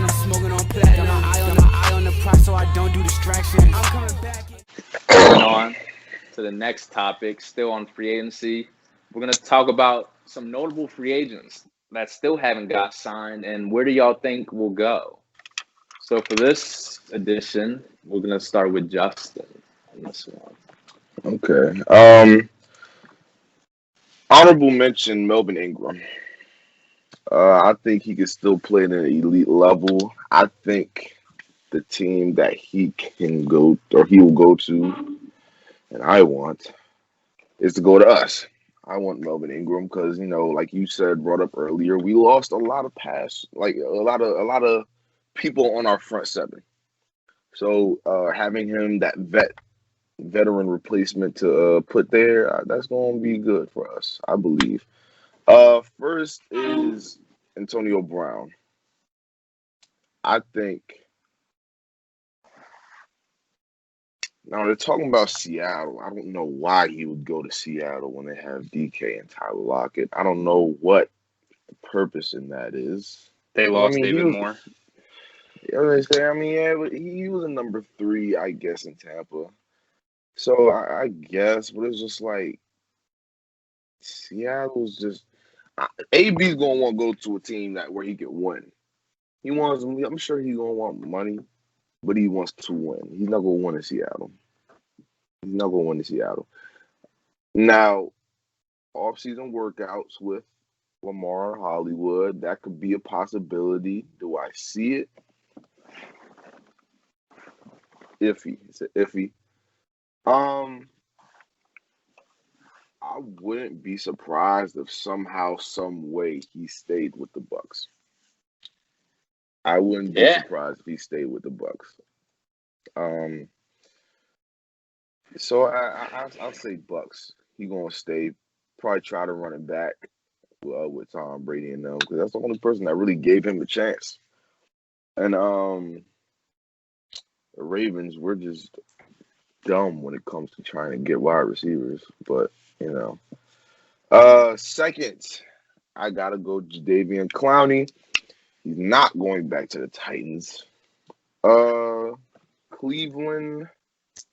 and I'm smoking on platinum. Got my eye on the prize so I don't do distractions. I'm coming back. Moving on to the next topic, still on free agency. We're going to talk about some notable free agents that still haven't got signed, and where do y'all think will go? So for this edition, we're going to start with Justin on this one. Okay. Honorable mention Melvin Ingram. I think he can still play at an elite level. I think the team that he can go or he will go to, and I want, is to go to us. I want Melvin Ingram because like you said, brought up earlier, we lost a lot of like a lot of people on our front seven. So having him that veteran replacement to put there, that's going to be good for us, I believe. First is Antonio Brown. I think now they're talking about Seattle. I don't know why he would go to Seattle when they have DK and Tyler Lockett. I don't know what the purpose in that is. They lost David Moore. Yeah, but he was a number 3, I guess, in Tampa. So I guess, but it's just like Seattle's just AB's gonna want to go to a team where he can win. I'm sure he's gonna want money, but he wants to win. He's not gonna win in Seattle. Now, off-season workouts with Lamar Hollywood, that could be a possibility. Do I see it? Iffy. It's iffy. I wouldn't be surprised if somehow, some way, he stayed with the Bucks. I wouldn't be surprised if he stayed with the Bucks. So I'll say Bucks. He gonna stay. Probably try to run it back with Tom Brady and them because that's the only person that really gave him a chance. And the Ravens, we're just dumb when it comes to trying to get wide receivers, but second, I gotta go Jadeveon Clowney. He's not going back to the Titans. Cleveland,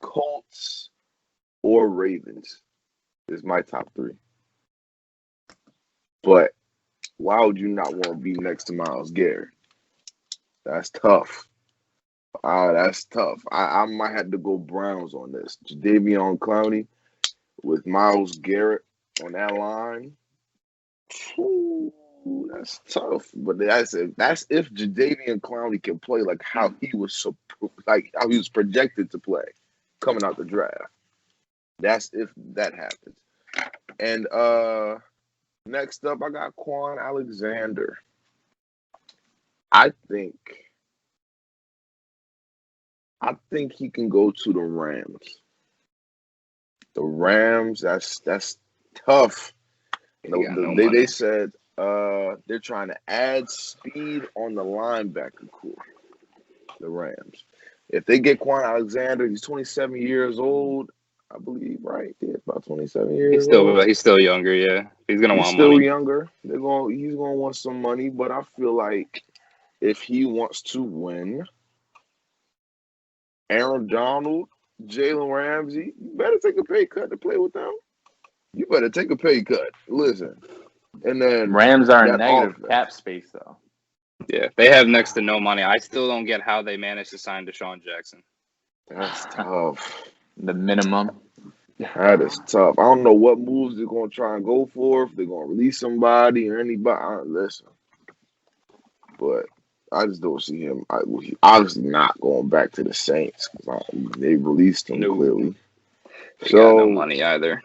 Colts, or Ravens is my top 3. But why would you not want to be next to Myles Garrett? That's tough. That's tough. I might have to go Browns on this. Jadeveon Clowney with Myles Garrett on that line. Ooh, that's tough. But that's if Jadeveon Clowney can play like how he was projected to play coming out the draft. That's if that happens. And next up, I got Quan Alexander. I think he can go to the Rams. The Rams, that's tough. They said they're trying to add speed on the linebacker core. The Rams. If they get Quan Alexander, he's 27 years old, I believe, right? Yeah, about 27 years old. He's still younger, yeah. He's gonna want money. He's still younger. He's gonna want some money, but I feel like if he wants to win, Aaron Donald, Jalen Ramsey, you better take a pay cut to play with them. You better take a pay cut. Listen. And then Rams are in negative cap space, though. Yeah, they have next to no money. I still don't get how they managed to sign Deshaun Jackson. That's tough. The minimum. That is tough. I don't know what moves they're going to try and go for, if they're going to release somebody or anybody. Listen. But I just don't see him. He's obviously not going back to the Saints because they released him clearly. They got no money either.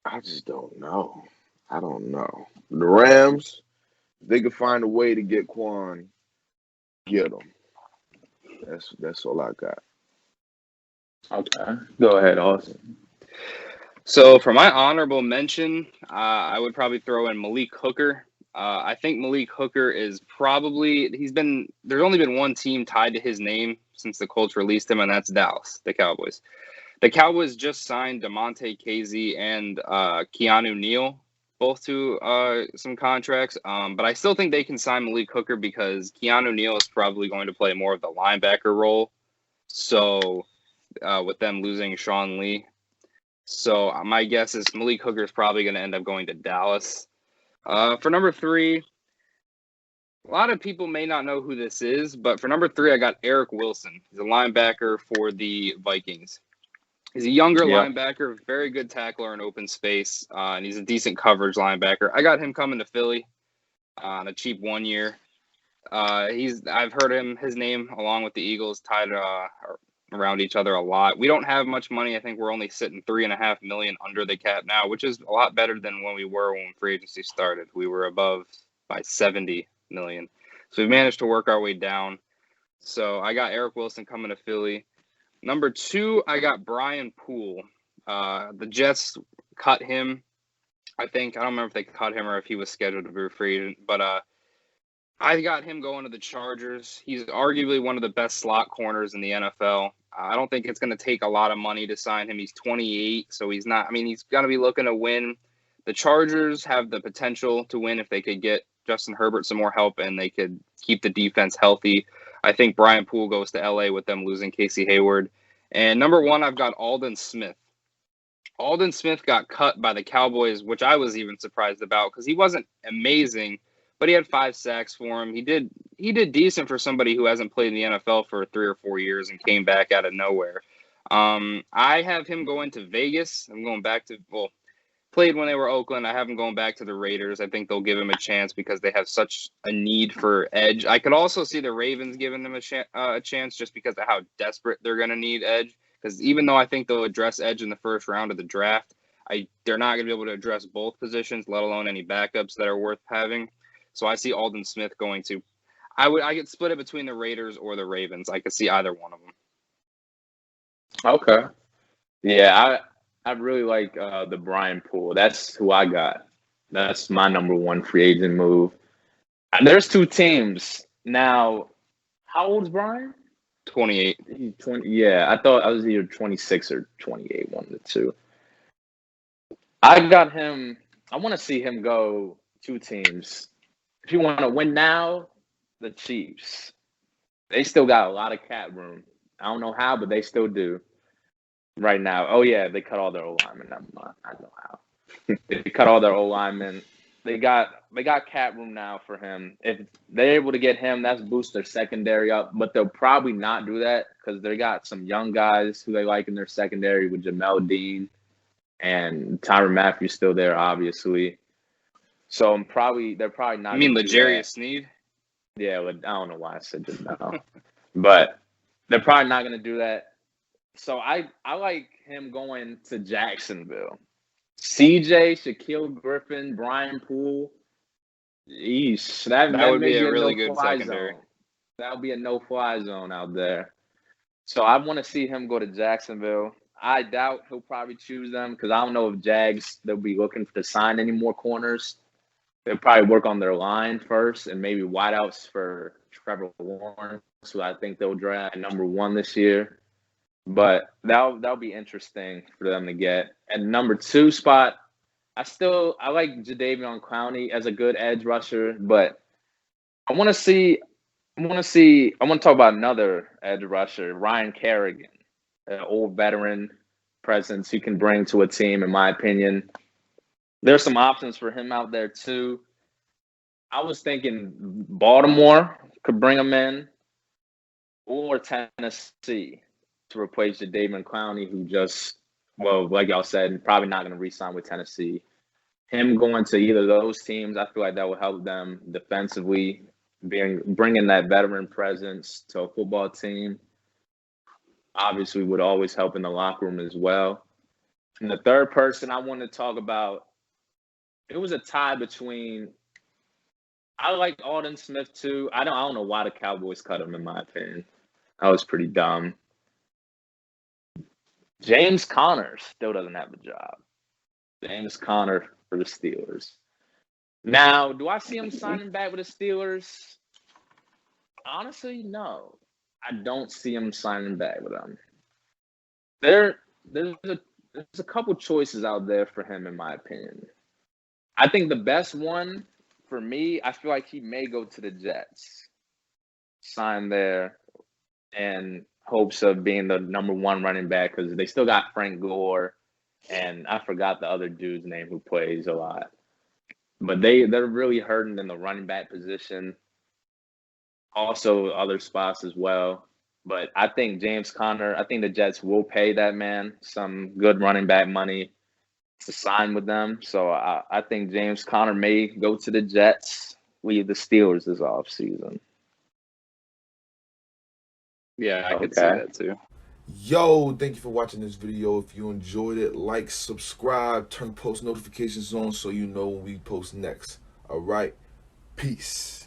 I just don't know. I don't know. The Rams, if they could find a way to get Quan, get him. That's all I got. Okay. Go ahead, Austin. So for my honorable mention, I would probably throw in Malik Hooker. I think Malik Hooker is there's only been one team tied to his name since the Colts released him, and that's Dallas, the Cowboys. The Cowboys just signed DeMonte Casey and Keanu Neal. both to some contracts. But I still think they can sign Malik Hooker because Keanu Neal is probably going to play more of the linebacker role. So with them losing Sean Lee. So my guess is Malik Hooker is probably going to end up going to Dallas. For number 3, a lot of people may not know who this is, but for number 3, I got Eric Wilson. He's a linebacker for the Vikings. He's a younger linebacker, very good tackler in open space, and he's a decent coverage linebacker. I got him coming to Philly on a cheap 1 year. I've heard his name along with the Eagles tied around each other a lot. We don't have much money. I think we're only sitting $3.5 million under the cap now, which is a lot better than when we were when free agency started. We were above by $70 million. So we've managed to work our way down. So I got Eric Wilson coming to Philly. Number 2, I got Brian Poole. The Jets cut him. I don't remember if they cut him or if he was scheduled to be a free agent, but I got him going to the Chargers. He's arguably one of the best slot corners in the NFL. I don't think it's going to take a lot of money to sign him. He's 28, so he's not. I mean, he's going to be looking to win. The Chargers have the potential to win if they could get Justin Herbert some more help and they could keep the defense healthy. I think Brian Poole goes to LA with them losing Casey Hayward. And number 1, I've got Alden Smith. Alden Smith got cut by the Cowboys, which I was even surprised about because he wasn't amazing, but he had 5 sacks for him. He did decent for somebody who hasn't played in the NFL for 3 or 4 years and came back out of nowhere. I have him going to Vegas. I'm going back to played when they were Oakland. I have him going back to the Raiders. I think they'll give him a chance because they have such a need for edge. I could also see the Ravens giving them a chance just because of how desperate they're going to need edge. Because even though I think they'll address edge in the first round of the draft, they're not going to be able to address both positions, let alone any backups that are worth having. So I see Alden Smith going to. I could split it between the Raiders or the Ravens. I could see either one of them. Okay. Yeah, I really like the Brian Poole. That's who I got. That's my number 1 free agent move. There's 2 teams. Now, how old is Brian? 28. He's 20. Yeah, I thought I was either 26 or 28, one of the two. I got him. I want to see him go 2 teams. If you want to win now, the Chiefs. They still got a lot of cap room. I don't know how, but they still do. Right now. Oh, yeah, they cut all their O-linemen. I know how. They cut all their O-linemen. They got cap room now for him. If they're able to get him, that's boost their secondary up. But they'll probably not do that because they got some young guys who they like in their secondary with Jamel Dean and Tyrann Mathieu still there, obviously. So they're probably not. You mean L'Jarius Sneed? Yeah, I don't know why I said Jamel. But they're probably not going to do that. So I like him going to Jacksonville. CJ, Shaquille Griffin, Brian Poole. That would be a really good secondary. Zone. That would be a no-fly zone out there. So I want to see him go to Jacksonville. I doubt he'll probably choose them because I don't know if Jags, they'll be looking to sign any more corners. They'll probably work on their line first and maybe wideouts for Trevor Lawrence, who I think they'll draft number 1 this year. But that'll be interesting for them to get. And number 2 spot, I like Jadeveon Clowney as a good edge rusher, but I want to talk about another edge rusher, Ryan Carrigan, an old veteran presence he can bring to a team, in my opinion. There's some options for him out there too. I was thinking Baltimore could bring him in, or Tennessee to replace Jadeveon Clowney, who like y'all said, probably not going to re-sign with Tennessee. Him going to either of those teams, I feel like that would help them defensively, bringing that veteran presence to a football team. Obviously, would always help in the locker room as well. And the third person I want to talk about, it was a tie between. I like Alden Smith too. I don't know why the Cowboys cut him, in my opinion. That was pretty dumb. James Conner still doesn't have a job. James Conner for the Steelers. Now, do I see him signing back with the Steelers? Honestly, no. I don't see him signing back with them. There's a couple choices out there for him, in my opinion. I think the best one for me, I feel like he may go to the Jets, sign there, in hopes of being the number one running back because they still got Frank Gore, and I forgot the other dude's name who plays a lot. But they're really hurting in the running back position, also other spots as well. But I think James Conner, I think the Jets will pay that man some good running back money to sign with them. So I think James Conner may go to the Jets, leave the Steelers this offseason. Yeah, I could see that too. Yo, thank you for watching this video. If you enjoyed it, like, subscribe, turn post notifications on so you know when we post next. All right, peace.